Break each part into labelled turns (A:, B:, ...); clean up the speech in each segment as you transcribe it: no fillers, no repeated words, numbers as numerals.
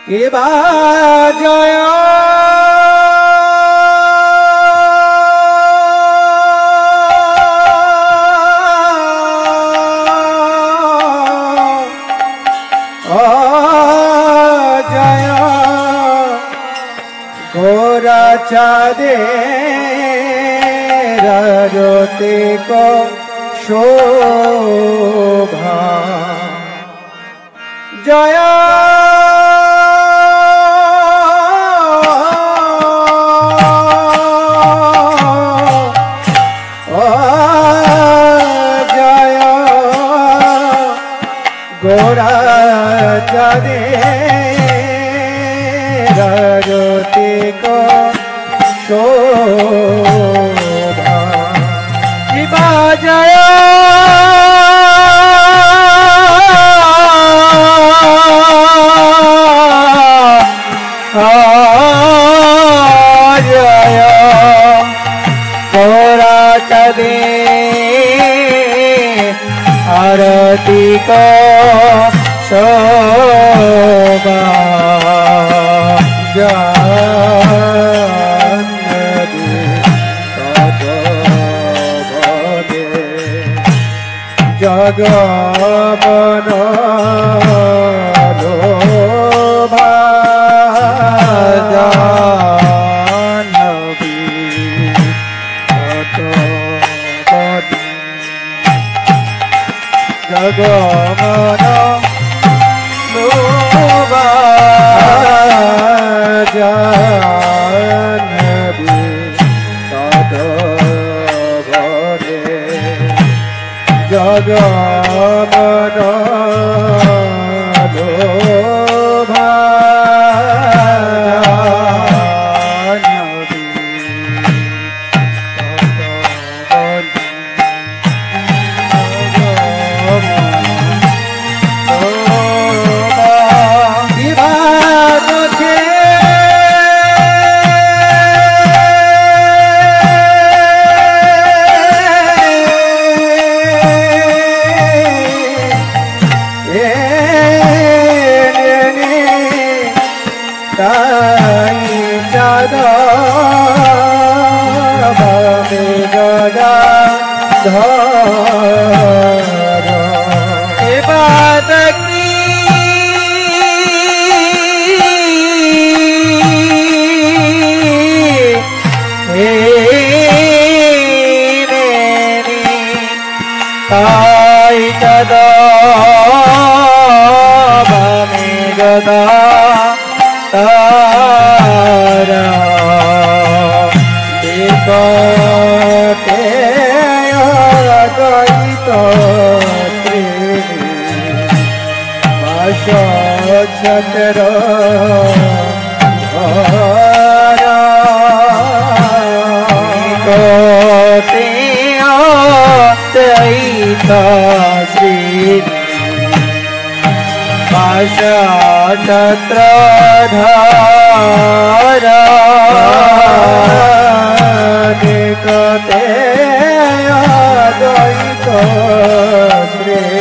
A: এবা জয় গোরা চাঁদে রাজতে কো শোভা জয় গোরা চাঁদে রাজতে কো শোভা শিবা জয় জয় গোরা চাঁদে आरती को शोभा जानवी सदभदे जगमन लोभा जानवी सदभदे जगमन लोभा जानवी सदभदे जगमन लोभा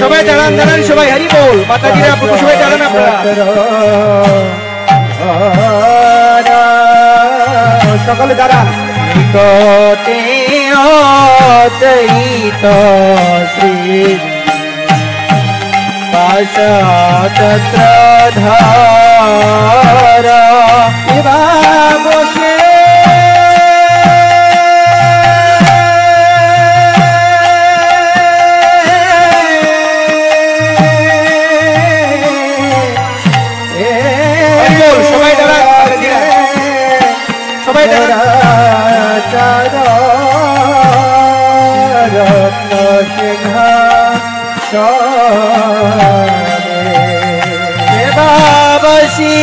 A: সবাই দাঁড়ান দাঁড়ান সবাই হরি বল মাতাজিরা আপনি সবাই দাঁড়ান আপনারা সকলে দাঁড়ান নিকটে অদ্বৈত শ্রী পাশাতত্রধার এবা বসে বাবাসী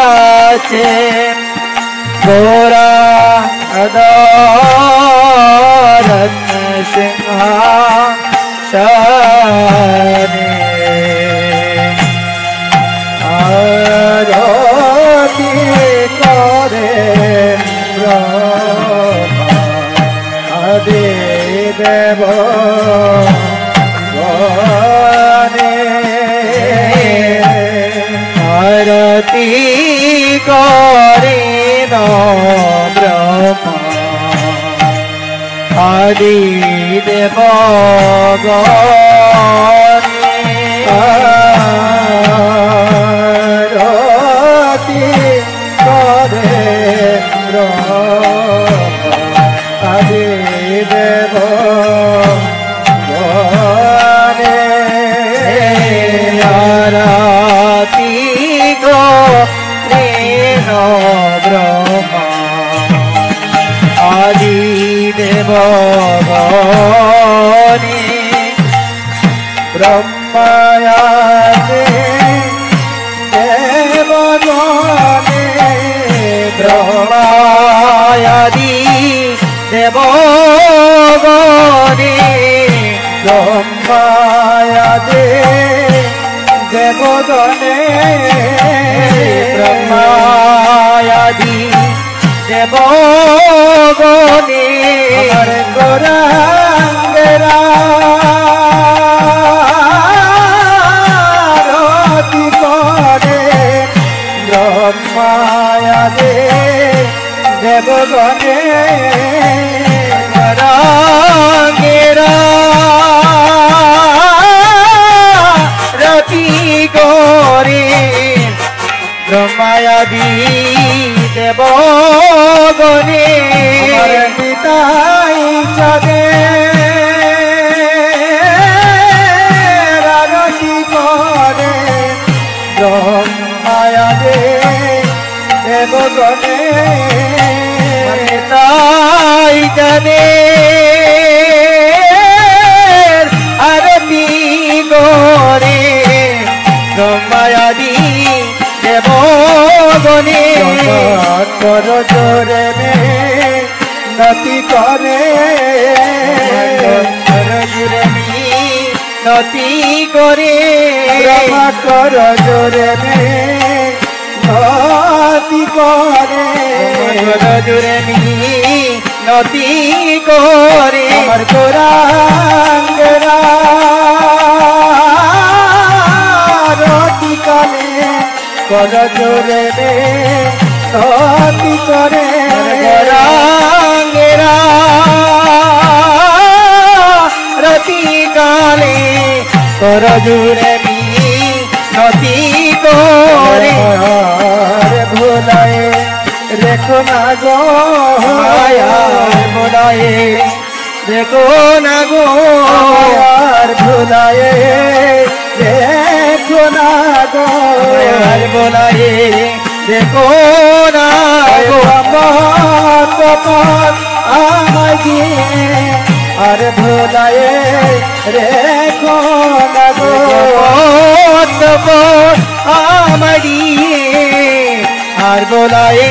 A: আছে গোরা রত্ন সিংহাসনে আরতি করে ব্রহ্মা দে
B: দেব
A: আরতি করে ব্রহ্মা আদি দেব
B: আরতি করে আদি দেব
A: আরতি করে ব্রহ্মা আদি দেব
B: ব্রহ্মায়াদে দেবগণে
A: ব্রহ্মায়াদি দেবগণে
B: ব্রহ্মায়াদে দেবগণে
A: ব্রহ্মায়াদি দেবগণে
B: আমার গোরাঙ্গেরা রতি করে ব্রহ্মায়াদে দেবগণে
A: রাঙ্গেরা রতি করে ব্রহ্মায়াদি দেবগণে
B: আমার পিতাই চদে রাগতি করে ব্রহ্মায়াদে দেবগণে
A: তাই জানে আরতি করে ব্রহ্মায়াদি দেবগণে
B: কর জোরে মে নতি করে
A: নতি করে
B: ব্রহ্মা কর জোরে মে নতি করে
A: জুড়ে নতি করে
B: আমার গোরাঙ্গরা রতি কালে কর জোরে মে নতি করে
A: রাঙ্গেরা রতি কালে কর জুড়ে নতি করে
B: ভোলায় রেখো না গো
A: ভোলায় দেখো না গো
B: আর ভোলায় রেখো না গো
A: ভোলায় দেখো না গো
B: আমায় দিয়ে আর ভোলায় রেখো না গো
A: আমারি আর বোলায়ে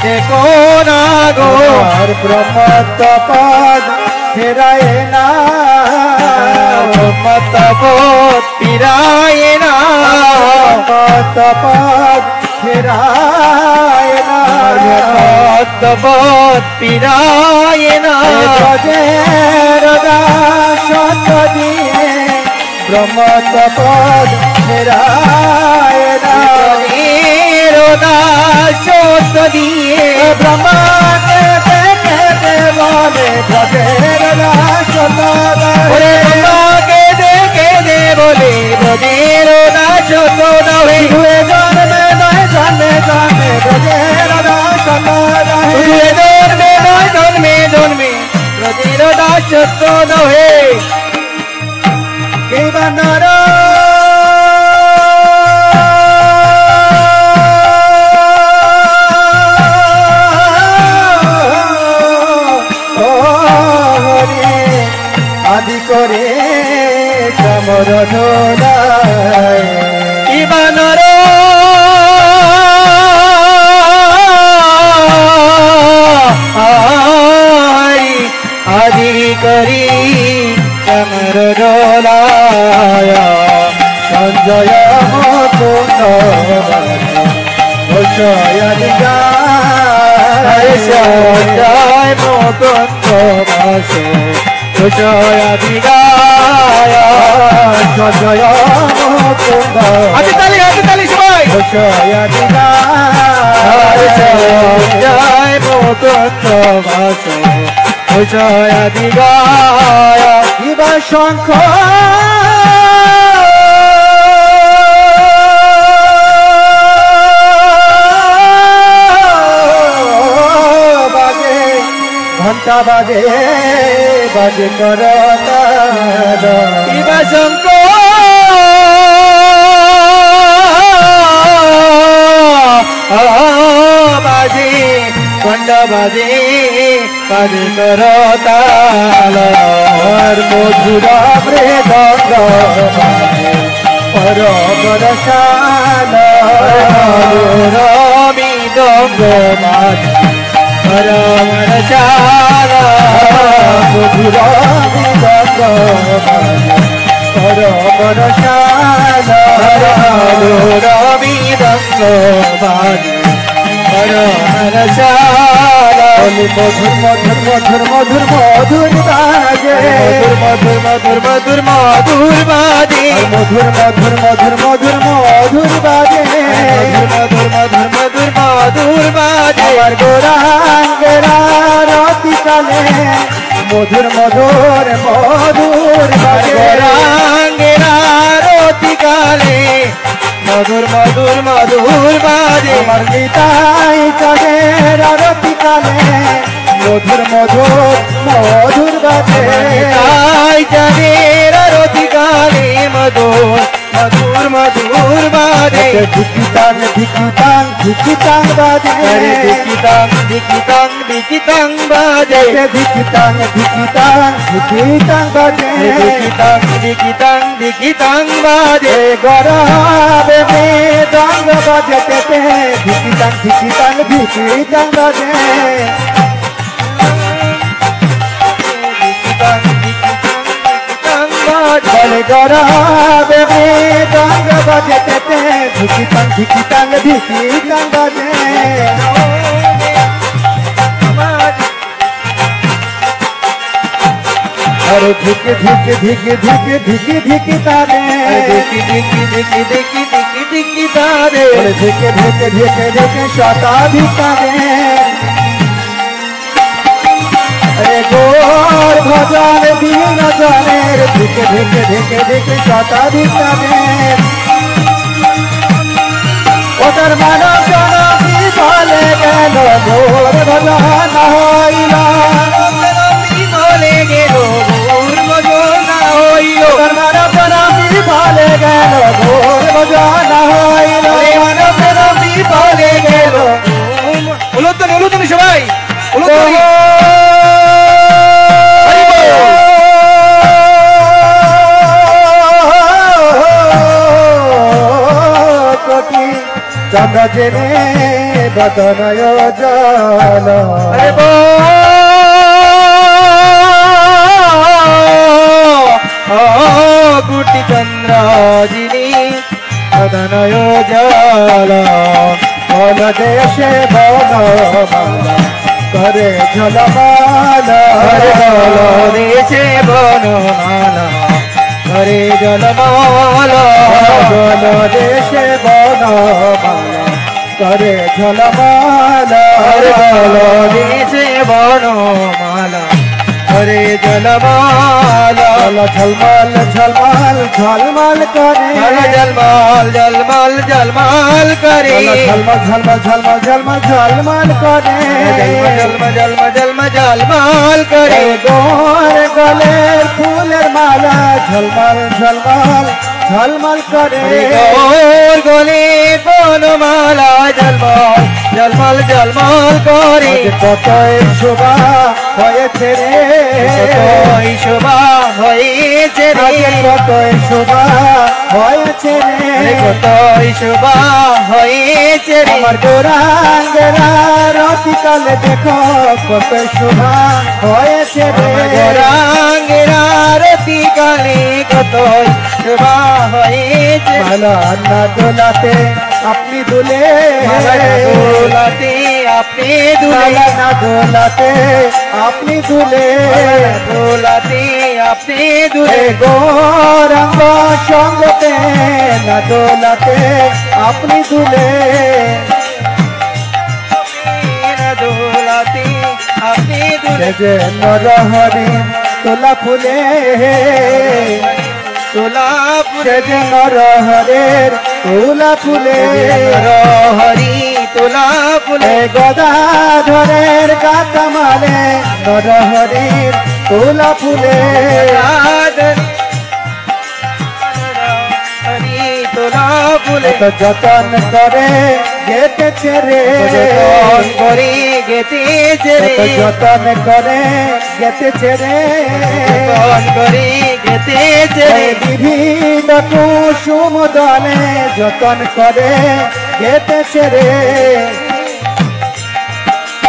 A: দেখো না গো
B: আর ব্রহ্মতপদ ফেরায় না
A: ব্রহ্মতপদ ফিরায় না
B: ব্রহ্মতপদ ফেরায় না
A: ব্রহ্মতপদ ফিরায় না
B: ব্রজের দাসত দিয়ে ব্রহ্মতপদ ফেরায় না
A: দাসত দিয়ে
B: ব্রহ্মাকে দেখে বলে ব্রজের দাসত
A: ওরে ব্রহ্মাকে দেখে দে বলে ব্রজের দাসত নহে
B: জন্মে নয় জন্মে জন্মে ব্রজের দাসত
A: জন্মে নয় জন্মে জন্মে ব্রজের দাসত নহে
B: কেবা নর আদি করে কামর ধোলায়
A: ইবানর আদি করি কামর ডোলায়
B: সঞ্জয় মুকুন্দ
A: জয় মুকুন্দ বাসে সঞ্জয়াদিগায়
B: সঞ্জয় মুকুন্দ
A: হাতে তালি সবাই
B: সঞ্জয়াদিগায়
A: জয় মুকুন্দ বাস সঞ্জয়াদিগায়
B: শিবা শঙ্খ বাজে ঘন্টা বাজে বাজে করতাল
A: শিবা শঙ্খ বাজে ঘন্টা বাজে বাজে করতাল
B: মধুর মৃদঙ্গ পরবরসাল
A: মৃদঙ্গ বাজে পরবরসাল
B: মধুর মৃদঙ্গ পরবরসাল
A: মৃদঙ্গ বাজে পরবরসাল
B: মধুর মধুর মধুর মধুর মধুর বাজে
A: মধুর মধুর মধুর মধুর বাজে
B: মধুর মধুর মধুর মধুর মধুর বাজে
A: মধুর মধুর মধুর মধুর বাজে
B: আমার গোরাঙ্গেরা রতিকালে মধুর মধুর মধুর বাজে
A: রাঙ্গেরা রতিকালে মধুর মধুর মধুর বাজে
B: আমার গীতাই চাঁদের রতিকালে মধুর মধুর মধুর বাজে
A: তাই যাদের রতিকালে মধুর মধুর মধুর বাজে
B: ধিকিতাং ধিকিতাং ধিকিতাং বাজে
A: দিকিতাং দিকিতাং দিকিতাং বাজে
B: ধিকিতাং ধিকিতাং ধিকিতাং বাজে
A: দিকিতাং দিকিতাং দিকিতাং বাজে
B: গরাবে মৃদঙ্গ বাজতে ধিকিতাং ধিকিতাং ধিকিতাং বাজে
A: দিকিতাং দিকিতাং দিকিতাং বাজে
B: গরাবে মৃদঙ্গ বাজতে ধিকিতাং ধিকিতাং ধিকিতাং বাজে अरे धिक धिक धिक धिक धिक धिक तारे
A: দেখি দেখি দেখি দেখি দেখি দেখি তারে
B: अरे धिक धिक धिक धिक शताधिक तारे अरे गोर भजन दीन जाने धिक धिक धिक धिक शताधिक तारे ओतर मानव जनम भले गल गोर भजन हइला
A: মলে গেল গৌর মজনা হইল
B: মানব জনম ভলে গেল গোর ভজন হইল
A: মানব জনম বলে গেল উলুতনি সবাই উলুতনি
B: কোটি চন্দ্র জেনে বদনয় জল
A: আরে গুটি চন্দ্র যিনি সদনয় জল
B: বল দেশে বনমালা করে ঝলমালা
A: হরে বল দেশে বনমালা হরে জলমালা
B: বল দেশে বনমালা করে ঝলমালা
A: হরে বল দেশে বনমালা হরে জলমালা
B: ঝলমাল ঝলমাল ঝলমাল করে
A: জলমাল জলমাল জলমাল করে
B: ঝলমাল ঝলমাল ঝলমাল ঝলমাল ঝলমাল করে
A: জলমা জলমা জলমা জলমাল করে
B: গোর গলের ফুলের মালা ঝলমাল ঝলমাল ঝলমাল করে
A: গোর গলে বনমালা জলমাল জলমাল জলমাল করে
B: কতই শোভা হয়েছে রে
A: কতই শোভা হয়েছে রে
B: কতই শোভা হয়েছে রে
A: কতই শোভা হয়েছে রে
B: আমার গোরাঙ্গেরা রতিকালে দেখো কত শোভা হয়েছে রে
A: রাঙ্গেরা রতিকালে কতই শোভা হয়েছে
B: মালা না দোলাতে আপনি দুলে
A: দোলাতে আপনি দুলে
B: মালা না দোলাতে আপনি দুলে
A: দোলাতে আপনি দূরে
B: গৌরাঙ্গ সঙ্গতে না দোলাতে আপনি দুলে
A: দোলাতে আপনি দূরে
B: যে নরহরি তোলা ফুলে
A: তোলা
B: যে নরহরের তোলা ফুলে
A: হরি তোলা ফুলে
B: গদাধরের গাতা মালে নরহরির তোলা ফুলে
A: হরি তোলা ফুলে
B: যতন করে গেতেছে রে
A: যতন করে গেতেছে রে
B: যতন করে গেতেছে রে
A: যতন করে গেতেছে রে
B: বিভিন্ন কুসুম দলে যতন করে গেতেছে রে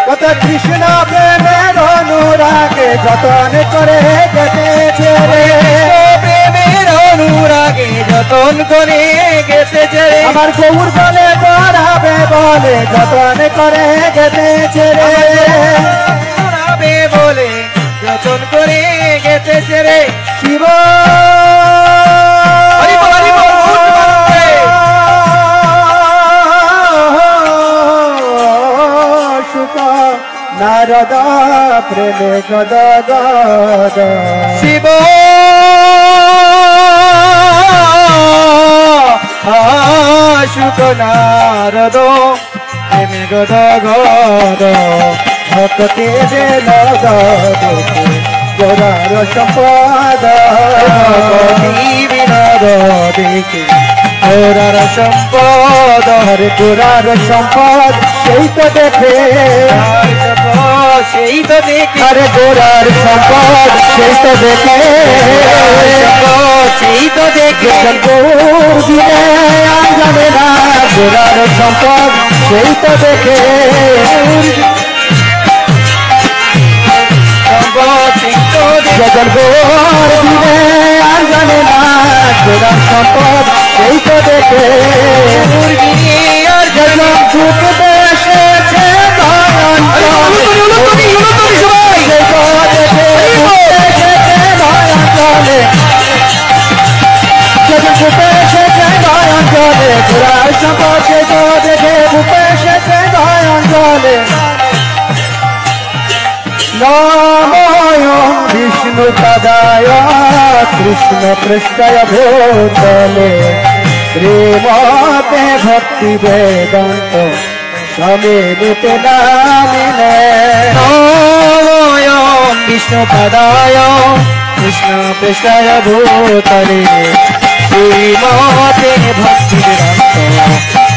B: কত কৃষ্ণ প্রেমের অনুরাগে যতন করে গেতেছে রে
A: প্রেমের অনুরাগে যতন করে গেতেছে রে
B: আমার গৌর বলে গড়াবে বলে যতন করে গেতেছে রে
A: গড়াবে বলে যতন করে গেতেছে রে
B: শিব সুখ নারদ প্রেমে গদ গদ
A: শিব সুখ নারদ প্রেমে গদ গদ
B: ভক্তি যে লগদ গোরার সম্পদ
A: বিনোদ দেখে গোরার সম্পদ
B: হরে গোরার সম্পদ সেই তো দেখে
A: সেই তো দেখে
B: হরে গোরার সম্পদ সেই তো দেখে
A: সেই তো দেখে
B: গৌর দিনে আর জানে না গোরার সম্পদ সেই তো দেখে যখন গৌর দিনে আর জানে না গোরার সম্পদ সেই তো দেখে যখন ঢুকতে এসেছে গোরার সম্পদ সেই তো দেখে ঢুকে এসেছে অঞ্চলে নমঃ বিষ্ণু পদায় কৃষ্ণ পৃষ্ঠায় ভূতলে শ্রীমতে ভক্তি বেদান্ত স্বামীতে নামিনে
A: বিষ্ণু পদায় কৃষ্ণ পৃষ্ঠায় ভূতলে শ্রীমতে ভক্তি বেদান্ত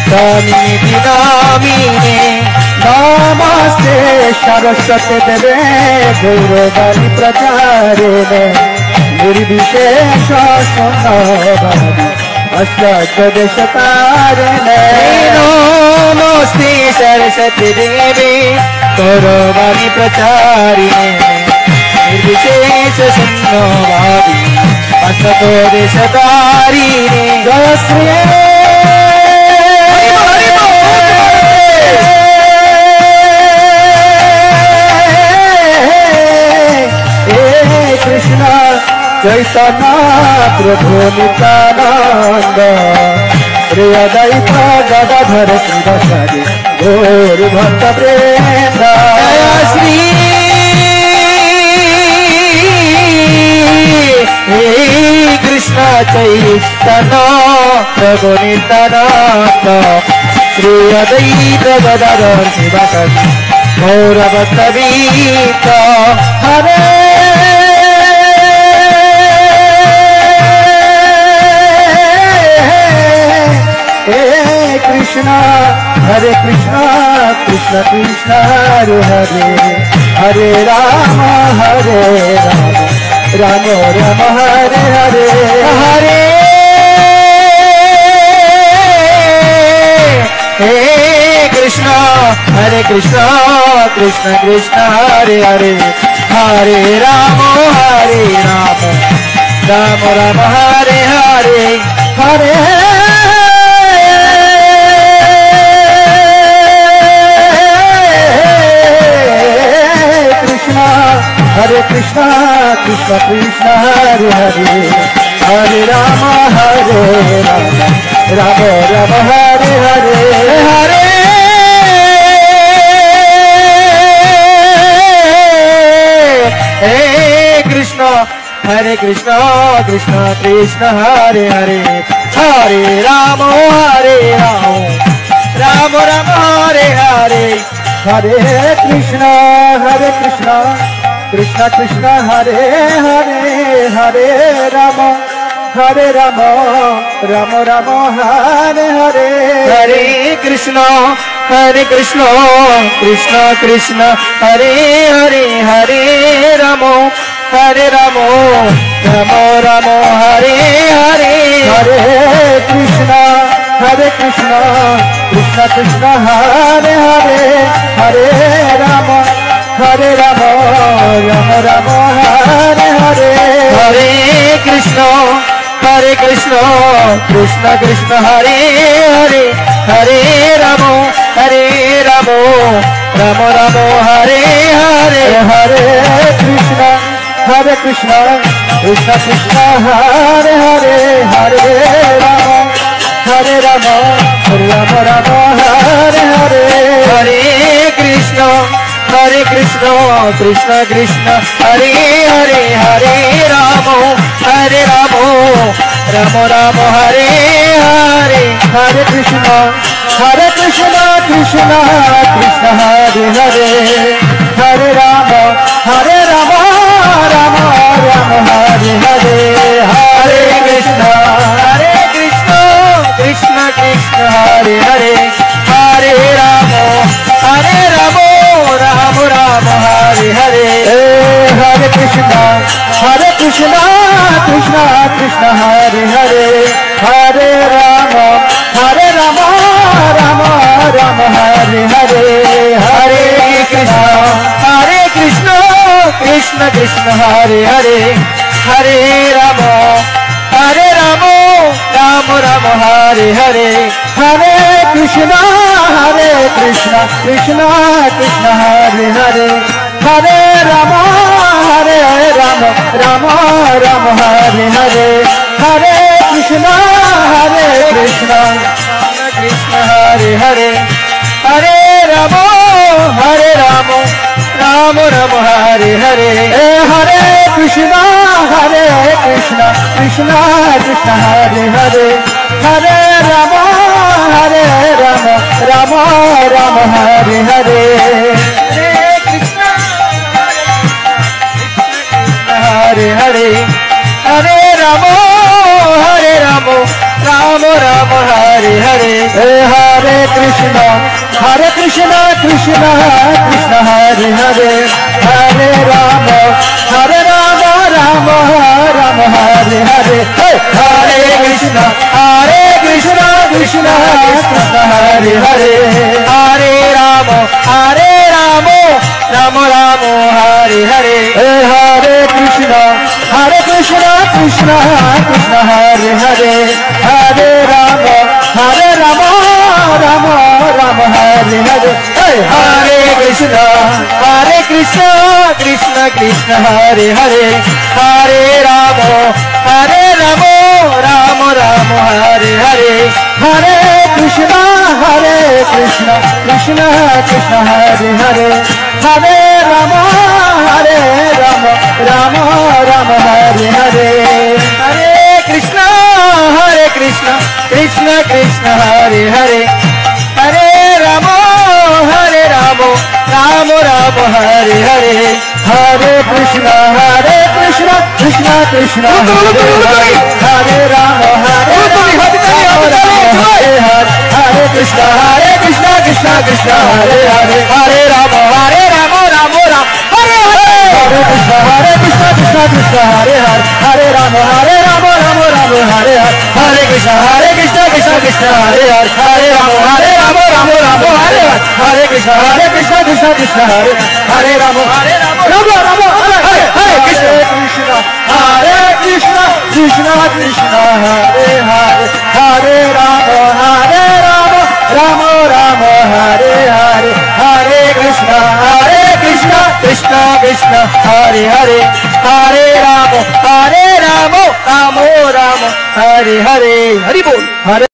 A: স্বামীতি নামিনে
B: नमस्ते सरस्वती देवे गौरवाणी प्रचारिणे निर्विशेष सुन्दरवाणी अष्टादशतारिणे
A: नमस्ते सरस्वती देवी गौरवाणी प्रचारिणे निर्विशेष सुन्दरवाणी अष्टादशतारिणे
B: जय श्री कृष्ण चैतन्य प्रभु नित्यानंद प्रियदैत गदाधर श्रीवासादि गौर भक्त वृंद
A: श्री कृष्ण चैतन्य प्रभु नित्यानंद श्री अद्वैत गदाधर श्रीवासादि गौर भक्त वृंद
B: हरे कृष्ण हरे कृष्ण कृष्ण कृष्ण हरे हरे हरे राम राम राम हरे हरे
A: हरे हे Krishna Krishna Krishna Hare Hare Hare Ram Ram Ram Hare Hare
B: Hare Hare Krishna Krishna Krishna Hare Hare Hare Rama Rama Rama Hare Hare Hare Krishna Hare Krishna Krishna Krishna Hare Hare Hare Rama Rama Rama Hare Hare Hare Krishna Krishna Krishna Hare Hare Hare Rama Rama Rama Hare Hare Hare Krishna Krishna Krishna Hare Hare Hare Rama Rama Rama Hare Hare Hare Krishna Krishna Krishna Hare Hare Hare Rama Rama Rama Hare Hare Hare Krishna Krishna Krishna Hare Hare Hare Rama Rama Hare Hare Hare Krishna Krishna Krishna Hare Hare Hare Rama Rama Hare Hare Hare Krishna Krishna Krishna Hare Hare Hare Rama Rama Hare Hare Hare Krishna Krishna Krishna Hare Hare Hare Rama Rama Hare Hare Hare Krishna Krishna Hare Hare Hare Rama Rama Hare Hare Hare Krishna Krishna Hare Hare Hare Rama Rama Hare Hare Hare Krishna Krishna Hare Hare Hare Rama Rama Hare Hare Hare Krishna Krishna Hare Hare Hare Rama Rama Hare Hare Hare Krishna Krishna Hare Hare Hare Rama Rama Hare Hare Hare Krishna Krishna Hare Hare Hare Rama Rama Hare Hare Hare Krishna Hare Hare Hare Rama Rama Hare Hare Hare Krishna Krishna Hare Hare Hare Rama Rama Hare Hare Hare Krishna Krishna Hare Hare Hare Rama Rama Hare Hare Hare Krishna Krishna Hare Hare Hare Rama Rama Hare Hare Hare Krishna Krishna Hare Hare Hare Rama Rama Hare Hare Hare Krishna Krishna Hare Hare Hare Rama Rama Hare Hare Hare Krishna Krishna Hare Hare Hare Rama Rama Hare Hare Hare Krishna Krishna Hare Hare Hare Rama Hare Krishna Krishna Hare Hare Hare Rama Hare Hare Krishna Krishna Hare Hare Hare Rama Hare Hare Hare Krishna Krishna Hare Hare Hare Rama Hare Hare Hare Krishna Krishna Hare Hare Rama Rama Hare Krishna Krishna Hare Hare Hare Rama Rama Hare Hare Hare Krishna Krishna Krishna Hare Hare Hare Ram Ram Ram Hare Hare
A: Hari बोल।
B: हरे